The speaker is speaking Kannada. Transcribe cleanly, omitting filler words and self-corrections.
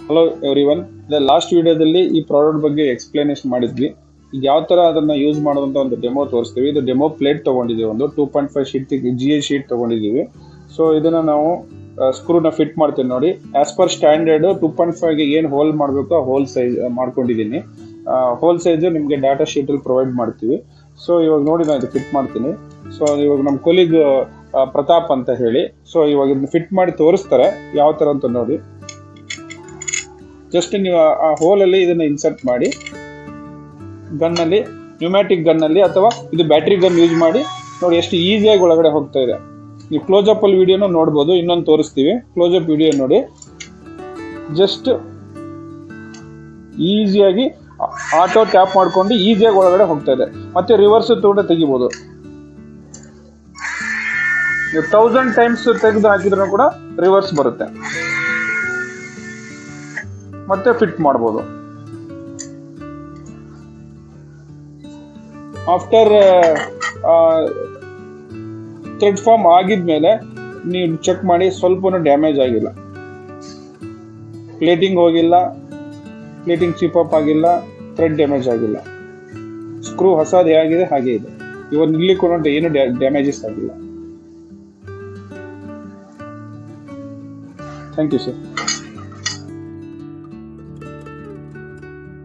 Hello everyone. ಲಾಸ್ಟ್ ವಿಡಿಯೋದಲ್ಲಿ ಈ ಪ್ರಾಡಕ್ಟ್ ಬಗ್ಗೆ ಎಕ್ಸ್ಪ್ಲನೇಷನ್ ಮಾಡಿದ್ವಿ. ಈಗ ಯಾವ ತರ ಅದನ್ನ ಯೂಸ್ ಮಾಡೋದಂತ ಒಂದು ಡೆಮೋ ತೋರಿಸ್ತೀವಿ. ಇದು ಡೆಮೋ ಪ್ಲೇಟ್ ತಗೊಂಡಿದ್ದೀವಿ, ಒಂದು 2.5 ಶೀಟ್ GA ಶೀಟ್ ತಗೊಂಡಿದ್ದೀವಿ. ಸೊ ಇದನ್ನ ನಾವು ಸ್ಕ್ರೂನ ಫಿಟ್ ಮಾಡ್ತೀವಿ ನೋಡಿ. ಆಸ್ ಪರ್ ಸ್ಟ್ಯಾಂಡರ್ಡ್ 2.5ಗೆ ಏನು ಹೋಲ್ ಮಾಡಬೇಕು ಆ ಹೋಲ್ ಸೈಜ್ ಮಾಡ್ಕೊಂಡಿದ್ದೀನಿ. ಹೋಲ್ ಸೈಜ್ ನಿಮಗೆ ಡಾಟಾ ಶೀಟ್ ಅಲ್ಲಿ ಪ್ರೊವೈಡ್ ಮಾಡ್ತೀವಿ. ಸೊ ಇವಾಗ ನೋಡಿ ನಾನು ಇದು ಫಿಟ್ ಮಾಡ್ತೀನಿ. ಸೊ ಇವಾಗ ನಮ್ಮ ಕೊಲೀಗ್ ಪ್ರತಾಪ್ ಅಂತ ಹೇಳಿ, ಸೊ ಇವಾಗ ಇದನ್ನ ಫಿಟ್ ಮಾಡಿ ತೋರಿಸ್ತಾರೆ ಯಾವ ತರ ಅಂತ ನೋಡಿ. ಜಸ್ಟ್ ನೀವು ಆ ಹೋಲ್ ಅಲ್ಲಿ ಇದನ್ನ ಇನ್ಸರ್ಟ್ ಮಾಡಿ ಗನ್ನಲ್ಲಿ, ನ್ಯೂಮ್ಯಾಟಿಕ್ ಗನ್ನಲ್ಲಿ ಅಥವಾ ಇದು ಬ್ಯಾಟ್ರಿ ಗನ್ ಯೂಸ್ ಮಾಡಿ ನೋಡಿ ಎಷ್ಟು ಈಸಿಯಾಗಿ ಒಳಗಡೆ ಹೋಗ್ತಾ ಇದೆ. ನೀವು ಕ್ಲೋಸ್ಅಪ್ ಅಲ್ಲಿ ವಿಡಿಯೋನ ನೋಡ್ಬೋದು, ಇನ್ನೊಂದು ತೋರಿಸ್ತೀವಿ. ಕ್ಲೋಸ್ಅಪ್ ವಿಡಿಯೋ ನೋಡಿ. ಜಸ್ಟ್ ಈಸಿಯಾಗಿ ಆಟೋ ಟ್ಯಾಪ್ ಮಾಡ್ಕೊಂಡು ಈಸಿಯಾಗಿ ಒಳಗಡೆ ಹೋಗ್ತಾ ಇದೆ. ಮತ್ತೆ ರಿವರ್ಸ್ ಕೂಡ ತೆಗಿಬೋದು. ನೀವು 1000 ಟೈಮ್ಸ್ ತೆಗೆದು ಹಾಕಿದ್ರು ಕೂಡ ರಿವರ್ಸ್ ಬರುತ್ತೆ. ಮತ್ತೆ ಫಿಟ್ ಮಾಡ್ಬೋದು. ಆಫ್ಟರ್ ಥ್ರೆಡ್ ಫಾರ್ಮ್ ಆಗಿದ್ಮೇಲೆ ನೀವು ಚೆಕ್ ಮಾಡಿ, ಸ್ವಲ್ಪನೂ ಡ್ಯಾಮೇಜ್ ಆಗಿಲ್ಲ, ಪ್ಲೇಟಿಂಗ್ ಹೋಗಿಲ್ಲ, ಪ್ಲೇಟಿಂಗ್ ಚಿಪ್ ಅಪ್ ಆಗಿಲ್ಲ, ಥ್ರೆಡ್ ಡ್ಯಾಮೇಜ್ ಆಗಿಲ್ಲ. ಸ್ಕ್ರೂ ಹೊಸದು ಹೇಗಿದೆ ಹಾಗೆ ಇದೆ. ಇವಾಗ ಇಲ್ಲಿ ಕೂಡ ಏನು ಡ್ಯಾಮೇಜಸ್ ಆಗಿಲ್ಲ. Thank you sir.